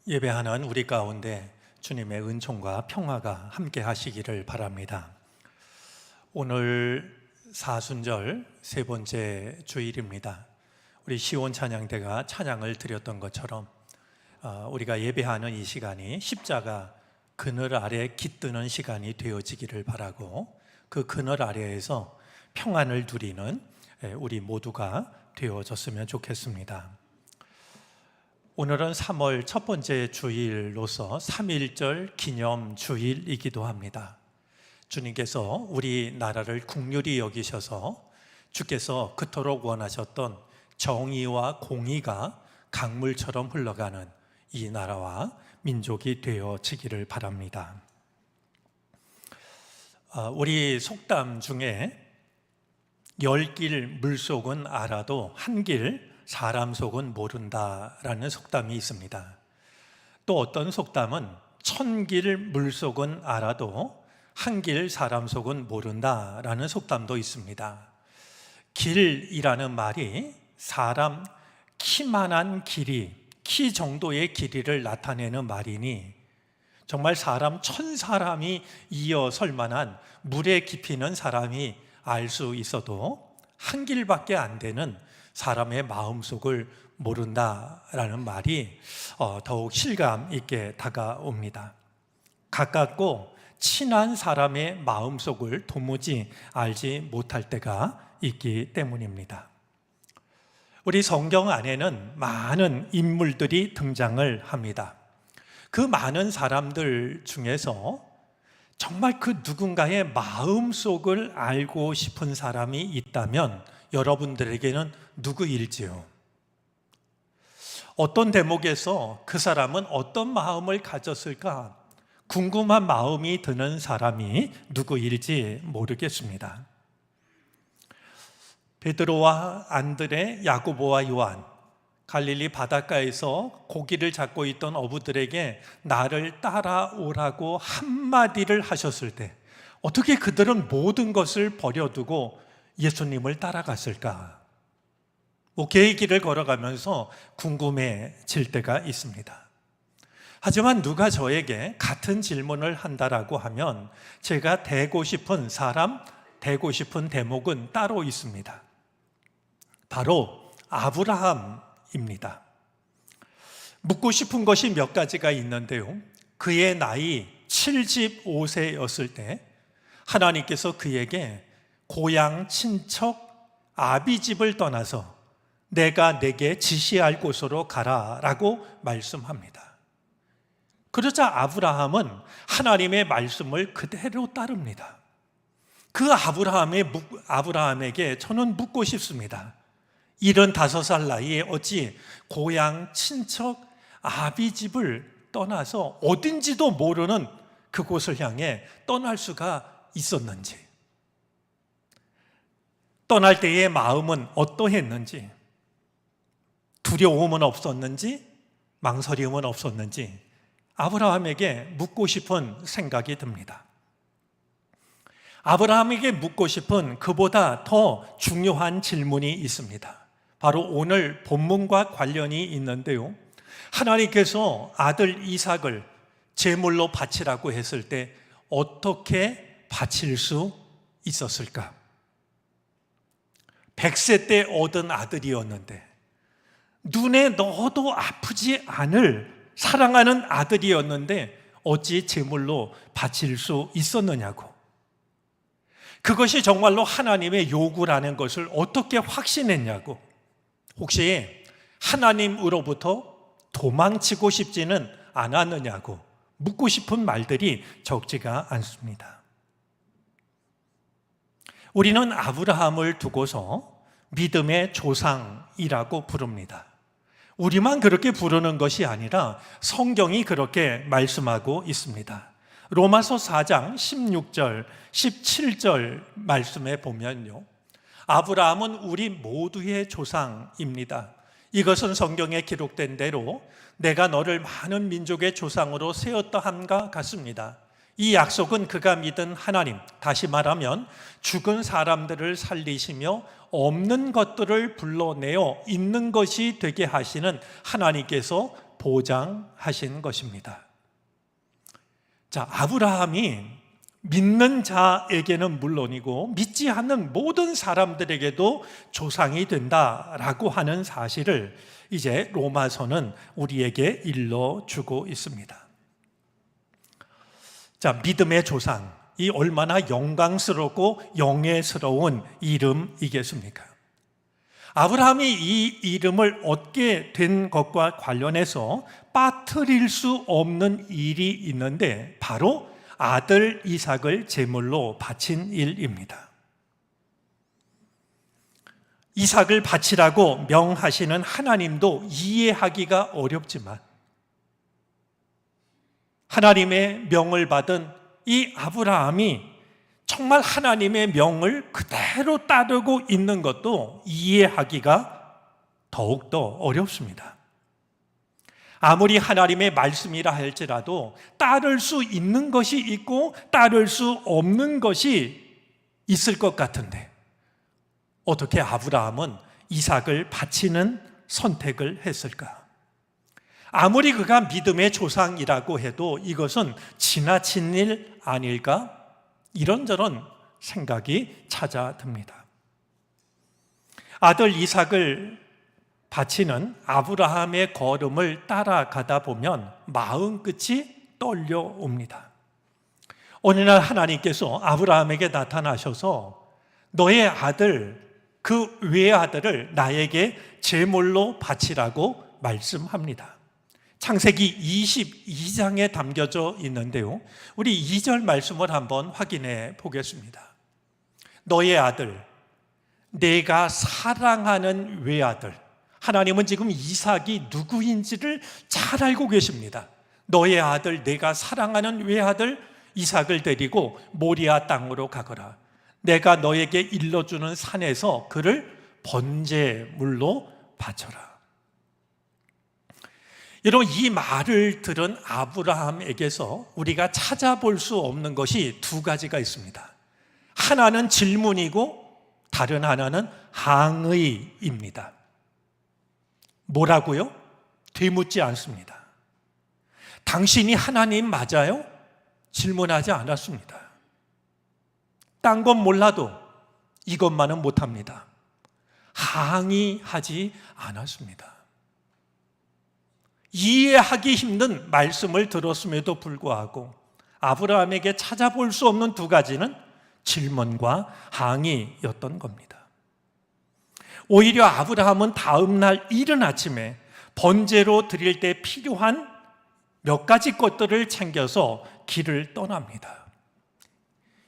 예배하는 우리 가운데 주님의 은총과 평화가 함께 하시기를 바랍니다. 오늘 사순절 세 번째 주일입니다. 우리 시온 찬양대가 찬양을 드렸던 것처럼 우리가 예배하는 이 시간이 십자가 그늘 아래 깃드는 시간이 되어지기를 바라고, 그 그늘 아래에서 평안을 누리는 우리 모두가 되어졌으면 좋겠습니다. 오늘은 3월 첫 번째 주일로서 3.1절 기념 주일이기도 합니다. 주님께서 우리 나라를 긍휼히 여기셔서 주께서 그토록 원하셨던 정의와 공의가 강물처럼 흘러가는 이 나라와 민족이 되어지기를 바랍니다. 우리 속담 중에 10길 물속은 알아도 한 길 사람 속은 모른다라는 속담이 있습니다. 또 어떤 속담은 1000길 물속은 알아도 한 길 사람 속은 모른다라는 속담도 있습니다. 길이라는 말이 사람 키만한 길이, 키 정도의 길이를 나타내는 말이니 정말 사람 1000사람이 이어설 만한 물의 깊이는 사람이 알 수 있어도 한 길밖에 안 되는 사람의 마음속을 모른다라는 말이 더욱 실감 있게 다가옵니다. 가깝고 친한 사람의 마음속을 도무지 알지 못할 때가 있기 때문입니다. 우리 성경 안에는 많은 인물들이 등장을 합니다. 그 많은 사람들 중에서 정말 그 누군가의 마음속을 알고 싶은 사람이 있다면 여러분들에게는 누구일지요? 어떤 대목에서 그 사람은 어떤 마음을 가졌을까 궁금한 마음이 드는 사람이 누구일지 모르겠습니다. 베드로와 안드레, 야고보와 요한, 갈릴리 바닷가에서 고기를 잡고 있던 어부들에게 나를 따라오라고 한마디를 하셨을 때 어떻게 그들은 모든 것을 버려두고 예수님을 따라갔을까? 개의 길을 걸어가면서 궁금해질 때가 있습니다. 하지만 누가 저에게 같은 질문을 한다라고 하면 제가 되고 싶은 사람, 되고 싶은 대목은 따로 있습니다. 바로 아브라함입니다. 묻고 싶은 것이 몇 가지가 있는데요, 그의 나이 75세였을 때 하나님께서 그에게 고향 친척 아비집을 떠나서 내가 내게 지시할 곳으로 가라라고 말씀합니다. 그러자 아브라함은 하나님의 말씀을 그대로 따릅니다. 그 아브라함에게 저는 묻고 싶습니다. 75살 나이에 어찌 고향 친척 아비집을 떠나서 어딘지도 모르는 그곳을 향해 떠날 수가 있었는지, 떠날 때의 마음은 어떠했는지, 두려움은 없었는지, 망설임은 없었는지 아브라함에게 묻고 싶은 생각이 듭니다. 아브라함에게 묻고 싶은 그보다 더 중요한 질문이 있습니다. 바로 오늘 본문과 관련이 있는데요, 하나님께서 아들 이삭을 제물로 바치라고 했을 때 어떻게 바칠 수 있었을까? 100세 때 얻은 아들이었는데, 눈에 넣어도 아프지 않을 사랑하는 아들이었는데 어찌 제물로 바칠 수 있었느냐고. 그것이 정말로 하나님의 요구라는 것을 어떻게 확신했냐고. 혹시 하나님으로부터 도망치고 싶지는 않았느냐고 묻고 싶은 말들이 적지가 않습니다. 우리는 아브라함을 두고서 믿음의 조상이라고 부릅니다. 우리만 그렇게 부르는 것이 아니라 성경이 그렇게 말씀하고 있습니다. 로마서 4장 16절, 17절 말씀에 보면요, 아브라함은 우리 모두의 조상입니다. 이것은 성경에 기록된 대로 내가 너를 많은 민족의 조상으로 세웠다 함과 같습니다. 이 약속은 그가 믿은 하나님, 다시 말하면 죽은 사람들을 살리시며 없는 것들을 불러내어 있는 것이 되게 하시는 하나님께서 보장하신 것입니다. 자, 아브라함이 믿는 자에게는 물론이고 믿지 않는 모든 사람들에게도 조상이 된다라고 하는 사실을 이제 로마서는 우리에게 일러주고 있습니다. 자, 믿음의 조상, 이 얼마나 영광스럽고 영예스러운 이름이겠습니까? 아브라함이 이 이름을 얻게 된 것과 관련해서 빠뜨릴 수 없는 일이 있는데 바로 아들 이삭을 제물로 바친 일입니다. 이삭을 바치라고 명하시는 하나님도 이해하기가 어렵지만 하나님의 명을 받은 이 아브라함이 정말 하나님의 명을 그대로 따르고 있는 것도 이해하기가 더욱더 어렵습니다. 아무리 하나님의 말씀이라 할지라도 따를 수 있는 것이 있고 따를 수 없는 것이 있을 것 같은데 어떻게 아브라함은 이삭을 바치는 선택을 했을까? 아무리 그가 믿음의 조상이라고 해도 이것은 지나친 일 아닐까? 이런저런 생각이 찾아듭니다. 아들 이삭을 바치는 아브라함의 걸음을 따라가다 보면 마음 끝이 떨려옵니다. 어느 날 하나님께서 아브라함에게 나타나셔서 너의 아들, 그 외아들을 나에게 제물로 바치라고 말씀합니다. 창세기 22장에 담겨져 있는데요, 우리 2절 말씀을 한번 확인해 보겠습니다. 너의 아들, 내가 사랑하는 외아들. 하나님은 지금 이삭이 누구인지를 잘 알고 계십니다. 너의 아들, 내가 사랑하는 외아들 이삭을 데리고 모리아 땅으로 가거라. 내가 너에게 일러주는 산에서 그를 번제물로 바쳐라. 여러분, 이 말을 들은 아브라함에게서 우리가 찾아볼 수 없는 것이 두 가지가 있습니다. 하나는 질문이고 다른 하나는 항의입니다. 뭐라고요? 되묻지 않습니다. 당신이 하나님 맞아요? 질문하지 않았습니다. 딴 건 몰라도 이것만은 못합니다. 항의하지 않았습니다. 이해하기 힘든 말씀을 들었음에도 불구하고 아브라함에게 찾아볼 수 없는 두 가지는 질문과 항의였던 겁니다. 오히려 아브라함은 다음 날 이른 아침에 번제로 드릴 때 필요한 몇 가지 것들을 챙겨서 길을 떠납니다.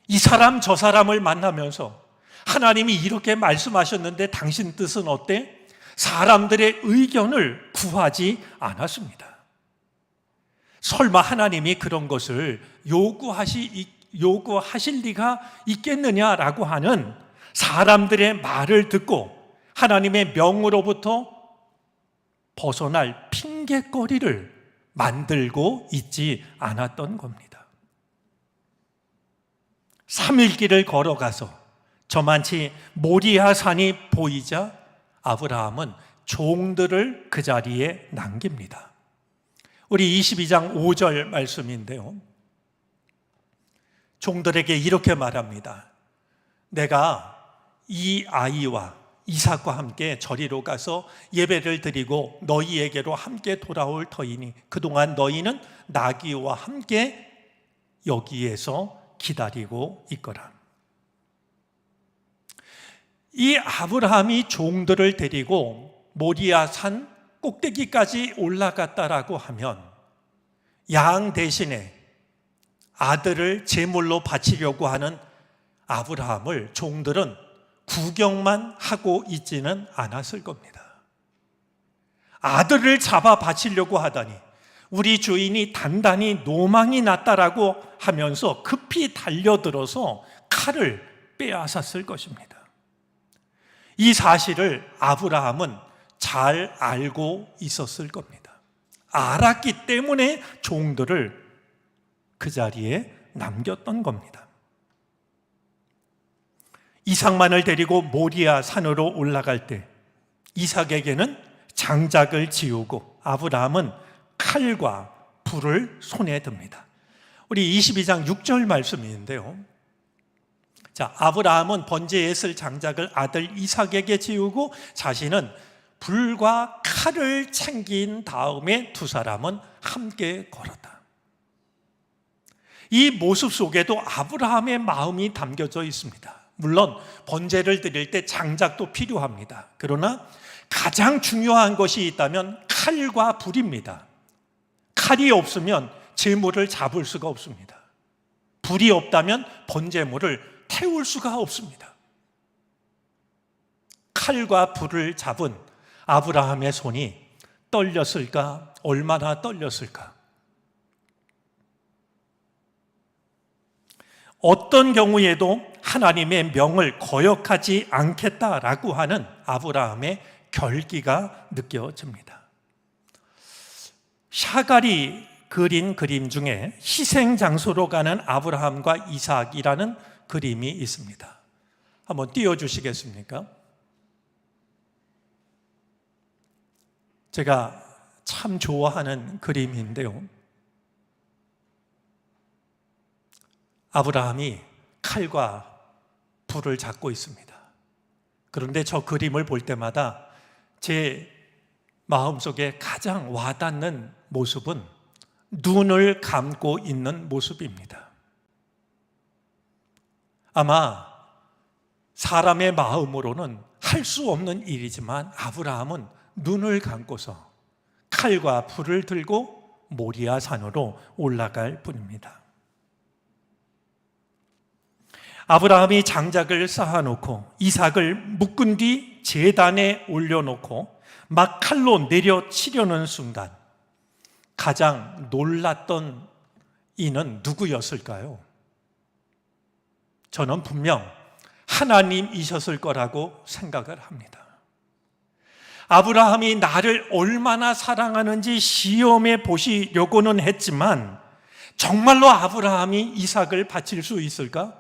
이 사람 저 사람을 만나면서 하나님이 이렇게 말씀하셨는데 당신 뜻은 어때? 사람들의 의견을 구하지 않았습니다. 설마 하나님이 그런 것을 요구하실 리가 있겠느냐라고 하는 사람들의 말을 듣고 하나님의 명으로부터 벗어날 핑계거리를 만들고 있지 않았던 겁니다. 3일 길을 걸어가서 저만치 모리아 산이 보이자 아브라함은 종들을 그 자리에 남깁니다. 우리 22장 5절 말씀인데요, 종들에게 이렇게 말합니다. 내가 이 아이와 이삭과 함께 저리로 가서 예배를 드리고 너희에게로 함께 돌아올 터이니 그동안 너희는 나귀와 함께 여기에서 기다리고 있거라. 이 아브라함이 종들을 데리고 모리아 산 꼭대기까지 올라갔다라고 하면 양 대신에 아들을 제물로 바치려고 하는 아브라함을 종들은 구경만 하고 있지는 않았을 겁니다. 아들을 잡아 바치려고 하다니 우리 주인이 단단히 노망이 났다라고 하면서 급히 달려들어서 칼을 빼앗았을 것입니다. 이 사실을 아브라함은 잘 알고 있었을 겁니다. 알았기 때문에 종들을 그 자리에 남겼던 겁니다. 이삭만을 데리고 모리아 산으로 올라갈 때 이삭에게는 장작을 지우고 아브라함은 칼과 불을 손에 듭니다. 우리 22장 6절 말씀인데요. 자, 아브라함은 번제에 쓸 장작을 아들 이삭에게 지우고 자신은 불과 칼을 챙긴 다음에 두 사람은 함께 걸었다. 이 모습 속에도 아브라함의 마음이 담겨져 있습니다. 물론 번제를 드릴 때 장작도 필요합니다. 그러나 가장 중요한 것이 있다면 칼과 불입니다. 칼이 없으면 제물을 잡을 수가 없습니다. 불이 없다면 번제물을 태울 수가 없습니다. 칼과 불을 잡은 아브라함의 손이 떨렸을까? 얼마나 떨렸을까? 어떤 경우에도 하나님의 명을 거역하지 않겠다라고 하는 아브라함의 결기가 느껴집니다. 샤갈이 그린 그림 중에 희생 장소로 가는 아브라함과 이삭이라는 그림이 있습니다. 한번 띄워주시겠습니까? 제가 참 좋아하는 그림인데요. 아브라함이 칼과 불을 잡고 있습니다. 그런데 저 그림을 볼 때마다 제 마음속에 가장 와닿는 모습은 눈을 감고 있는 모습입니다. 아마 사람의 마음으로는 할 수 없는 일이지만 아브라함은 눈을 감고서 칼과 불을 들고 모리아 산으로 올라갈 뿐입니다. 아브라함이 장작을 쌓아놓고 이삭을 묶은 뒤 제단에 올려놓고 막 칼로 내려치려는 순간 가장 놀랐던 이는 누구였을까요? 저는 분명 하나님이셨을 거라고 생각을 합니다. 아브라함이 나를 얼마나 사랑하는지 시험해 보시려고는 했지만 정말로 아브라함이 이삭을 바칠 수 있을까?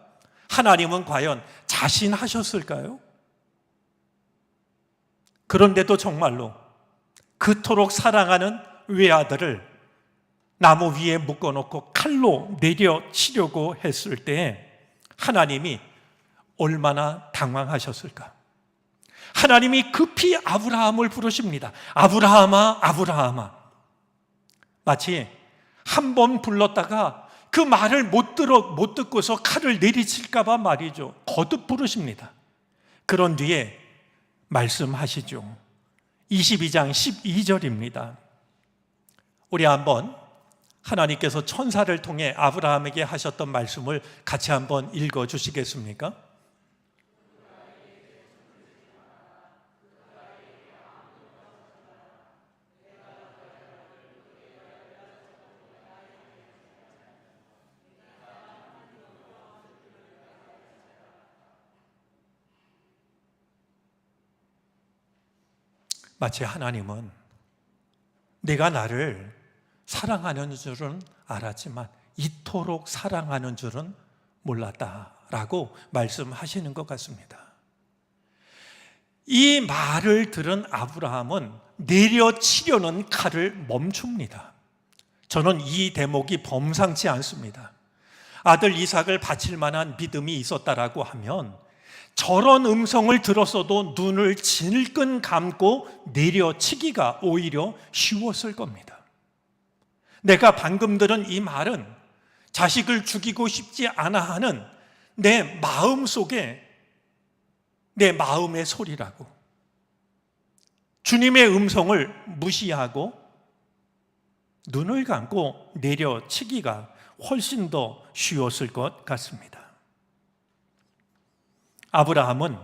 하나님은 과연 자신하셨을까요? 그런데도 정말로 그토록 사랑하는 외아들을 나무 위에 묶어놓고 칼로 내려치려고 했을 때 하나님이 얼마나 당황하셨을까? 하나님이 급히 아브라함을 부르십니다. 아브라함아, 아브라함아. 마치 한 번 불렀다가 그 말을 못 듣고서 칼을 내리칠까 봐 말이죠. 거듭 부르십니다. 그런 뒤에 말씀하시죠. 22장 12절입니다. 우리 한번 하나님께서 천사를 통해 아브라함에게 하셨던 말씀을 같이 한번 읽어 주시겠습니까? 마치 하나님은 내가 나를 사랑하는 줄은 알았지만 이토록 사랑하는 줄은 몰랐다라고 말씀하시는 것 같습니다. 이 말을 들은 아브라함은 내려치려는 칼을 멈춥니다. 저는 이 대목이 범상치 않습니다. 아들 이삭을 바칠 만한 믿음이 있었다라고 하면 저런 음성을 들었어도 눈을 질끈 감고 내려치기가 오히려 쉬웠을 겁니다. 내가 방금 들은 이 말은 자식을 죽이고 싶지 않아 하는 내 마음 속에 내 마음의 소리라고, 주님의 음성을 무시하고 눈을 감고 내려치기가 훨씬 더 쉬웠을 것 같습니다. 아브라함은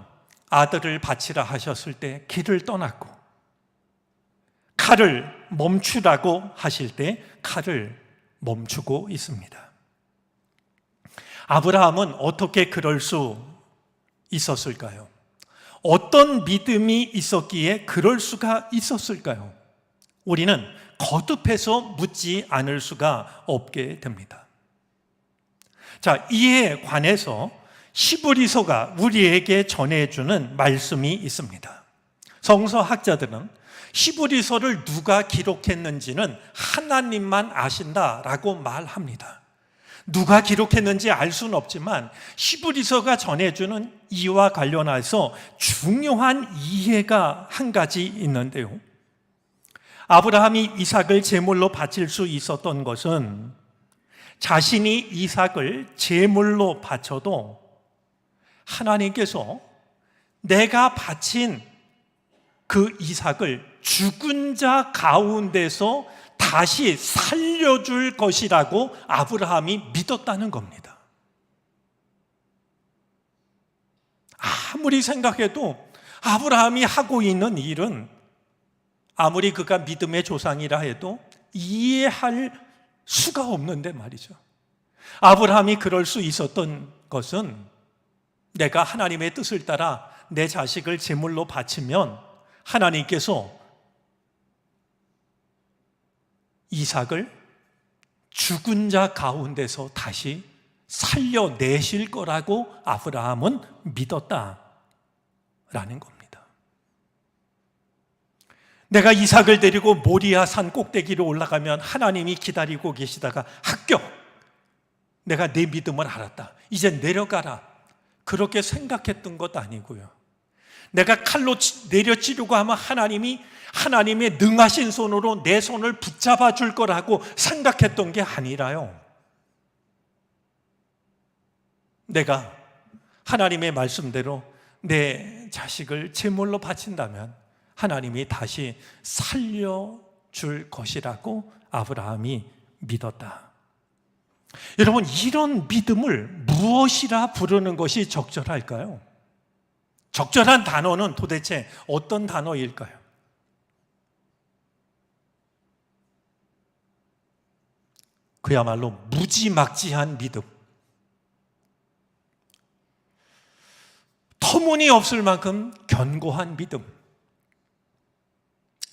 아들을 바치라 하셨을 때 길을 떠났고 칼을 멈추라고 하실 때 칼을 멈추고 있습니다. 아브라함은 어떻게 그럴 수 있었을까요? 어떤 믿음이 있었기에 그럴 수가 있었을까요? 우리는 거듭해서 묻지 않을 수가 없게 됩니다. 자, 이에 관해서 히브리서가 우리에게 전해주는 말씀이 있습니다. 성서학자들은 히브리서를 누가 기록했는지는 하나님만 아신다라고 말합니다. 누가 기록했는지 알 수는 없지만 히브리서가 전해주는 이와 관련해서 중요한 이해가 한 가지 있는데요. 아브라함이 이삭을 제물로 바칠 수 있었던 것은 자신이 이삭을 제물로 바쳐도 하나님께서 내가 바친 그 이삭을 죽은 자 가운데서 다시 살려줄 것이라고 아브라함이 믿었다는 겁니다. 아무리 생각해도 아브라함이 하고 있는 일은 아무리 그가 믿음의 조상이라 해도 이해할 수가 없는데 말이죠. 아브라함이 그럴 수 있었던 것은 내가 하나님의 뜻을 따라 내 자식을 제물로 바치면 하나님께서 이삭을 죽은 자 가운데서 다시 살려내실 거라고 아브라함은 믿었다라는 겁니다. 내가 이삭을 데리고 모리아 산 꼭대기로 올라가면 하나님이 기다리고 계시다가 합격! 내가 내 믿음을 알았다. 이제 내려가라. 그렇게 생각했던 것 아니고요. 내가 칼로 내려치려고 하면 하나님이 하나님의 능하신 손으로 내 손을 붙잡아 줄 거라고 생각했던 게 아니라요. 내가 하나님의 말씀대로 내 자식을 제물로 바친다면 하나님이 다시 살려줄 것이라고 아브라함이 믿었다. 여러분, 이런 믿음을 무엇이라 부르는 것이 적절할까요? 적절한 단어는 도대체 어떤 단어일까요? 그야말로 무지막지한 믿음. 터무니없을 만큼 견고한 믿음.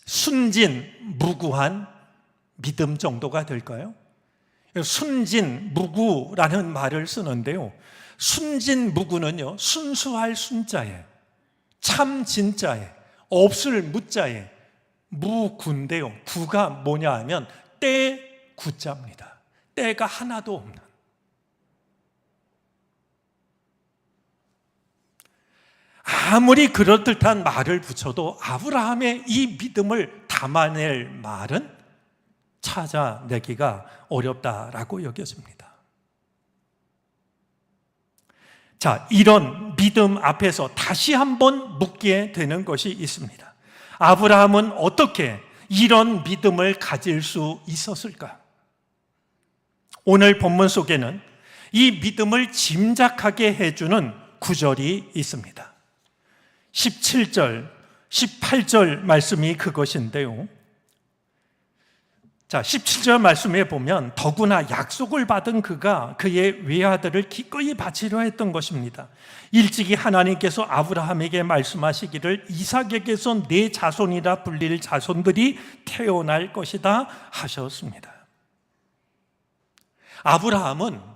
순진무구한 믿음 정도가 될까요? 순진무구라는 말을 쓰는데요. 순진무구는요, 순수할 순자에, 참 진자에, 없을 무자에, 무구인데요. 구가 뭐냐 하면 때 구자입니다. 때가 하나도 없는. 아무리 그럴듯한 말을 붙여도 아브라함의 이 믿음을 담아낼 말은 찾아내기가 어렵다라고 여겨집니다. 자, 이런 믿음 앞에서 다시 한번 묻게 되는 것이 있습니다. 아브라함은 어떻게 이런 믿음을 가질 수 있었을까? 오늘 본문 속에는 이 믿음을 짐작하게 해주는 구절이 있습니다. 17절, 18절 말씀이 그것인데요. 자, 17절 말씀에 보면 더구나 약속을 받은 그가 그의 외아들을 기꺼이 바치려 했던 것입니다. 일찍이 하나님께서 아브라함에게 말씀하시기를 이삭에게서 네 자손이라 불릴 자손들이 태어날 것이다 하셨습니다. 아브라함은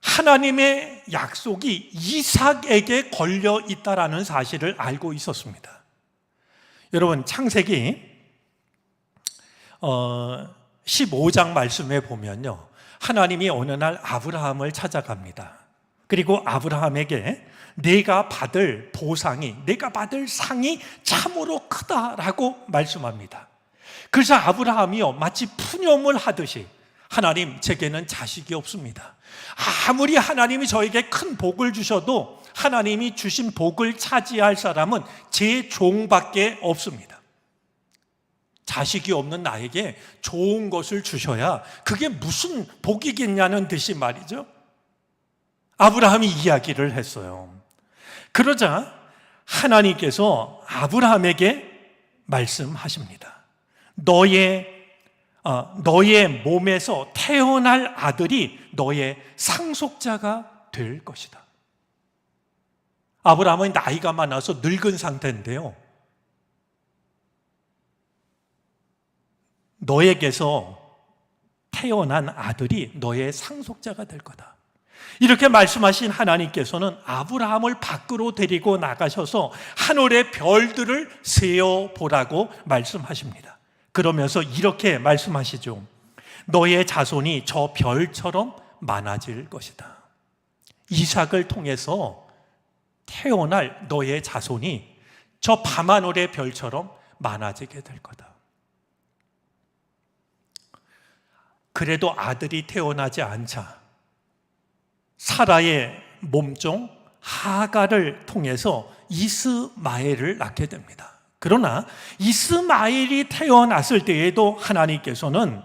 하나님의 약속이 이삭에게 걸려 있다라는 사실을 알고 있었습니다. 여러분, 창세기 15장 말씀에 보면요, 하나님이 어느 날 아브라함을 찾아갑니다. 그리고 아브라함에게 네가 받을 보상이, 네가 받을 상이 참으로 크다라고 말씀합니다. 그래서 아브라함이요, 마치 푸념을 하듯이 하나님, 제게는 자식이 없습니다. 아무리 하나님이 저에게 큰 복을 주셔도 하나님이 주신 복을 차지할 사람은 제 종밖에 없습니다. 자식이 없는 나에게 좋은 것을 주셔야 그게 무슨 복이겠냐는 듯이 말이죠. 아브라함이 이야기를 했어요. 그러자 하나님께서 아브라함에게 말씀하십니다. 너의 몸에서 태어날 아들이 너의 상속자가 될 것이다. 아브라함은 나이가 많아서 늙은 상태인데요, 너에게서 태어난 아들이 너의 상속자가 될 거다. 이렇게 말씀하신 하나님께서는 아브라함을 밖으로 데리고 나가셔서 하늘의 별들을 세어보라고 말씀하십니다. 그러면서 이렇게 말씀하시죠. 너의 자손이 저 별처럼 많아질 것이다. 이삭을 통해서 태어날 너의 자손이 저 밤하늘의 별처럼 많아지게 될 거다. 그래도 아들이 태어나지 않자 사라의 몸종 하가를 통해서 이스마엘을 낳게 됩니다. 그러나 이스마엘이 태어났을 때에도 하나님께서는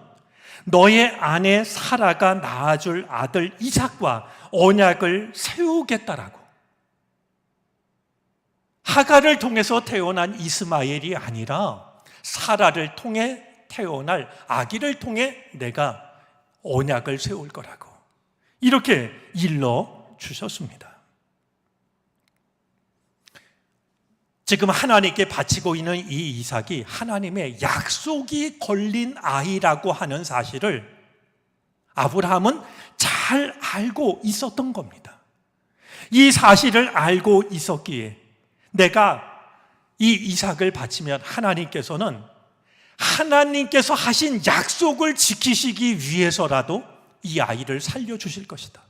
너의 아내 사라가 낳아줄 아들 이삭과 언약을 세우겠다라고, 하가를 통해서 태어난 이스마엘이 아니라 사라를 통해 태어날 아기를 통해 내가 언약을 세울 거라고 이렇게 일러 주셨습니다. 지금 하나님께 바치고 있는 이 이삭이 하나님의 약속이 걸린 아이라고 하는 사실을 아브라함은 잘 알고 있었던 겁니다. 이 사실을 알고 있었기에 내가 이 이삭을 바치면 하나님께서는 하나님께서 하신 약속을 지키시기 위해서라도 이 아이를 살려주실 것이다.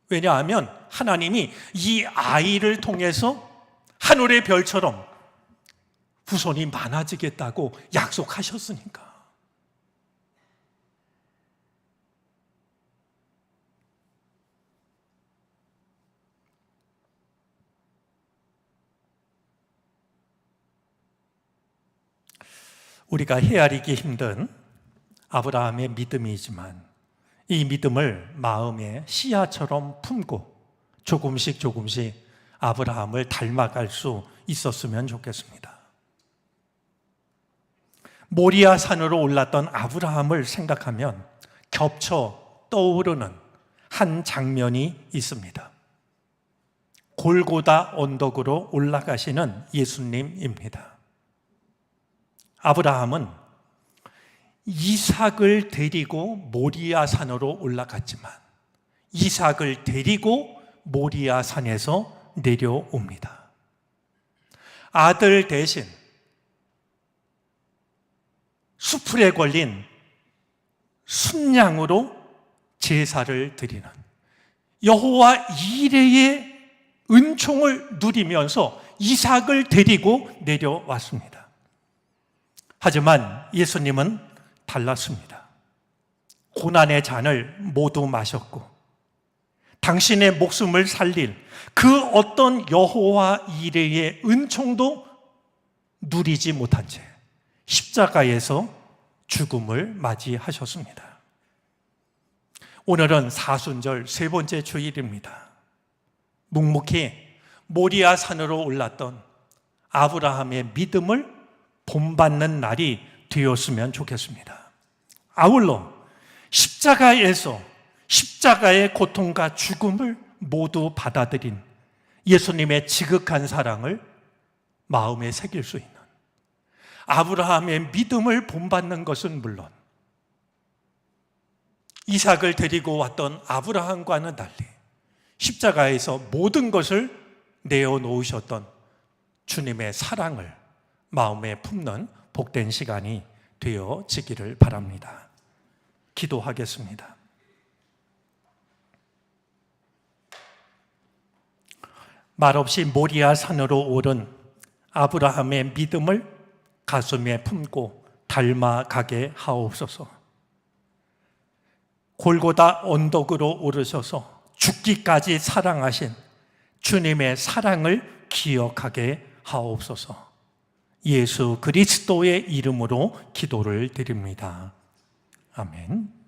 왜냐하면 하나님이 이 아이를 통해서 하늘의 별처럼 후손이 많아지겠다고 약속하셨으니까. 우리가 헤아리기 힘든 아브라함의 믿음이지만 이 믿음을 마음의 씨앗처럼 품고 조금씩 아브라함을 닮아갈 수 있었으면 좋겠습니다. 모리아 산으로 올랐던 아브라함을 생각하면 겹쳐 떠오르는 한 장면이 있습니다. 골고다 언덕으로 올라가시는 예수님입니다. 아브라함은 이삭을 데리고 모리아 산으로 올라갔지만 이삭을 데리고 모리아 산에서 내려옵니다. 아들 대신 수풀에 걸린 순양으로 제사를 드리는 여호와 이레의 은총을 누리면서 이삭을 데리고 내려왔습니다. 하지만 예수님은 달랐습니다. 고난의 잔을 모두 마셨고 당신의 목숨을 살릴 그 어떤 여호와 이레의 은총도 누리지 못한 채 십자가에서 죽음을 맞이하셨습니다. 오늘은 사순절 세 번째 주일입니다. 묵묵히 모리아 산으로 올랐던 아브라함의 믿음을 본받는 날이 되었으면 좋겠습니다. 아울러 십자가에서 십자가의 고통과 죽음을 모두 받아들인 예수님의 지극한 사랑을 마음에 새길 수 있는 아브라함의 믿음을 본받는 것은 물론 이삭을 데리고 왔던 아브라함과는 달리 십자가에서 모든 것을 내어놓으셨던 주님의 사랑을 마음에 품는 복된 시간이 되어지기를 바랍니다. 기도하겠습니다. 말없이 모리아 산으로 오른 아브라함의 믿음을 가슴에 품고 닮아가게 하옵소서. 골고다 언덕으로 오르셔서 죽기까지 사랑하신 주님의 사랑을 기억하게 하옵소서. 예수 그리스도의 이름으로 기도를 드립니다. 아멘.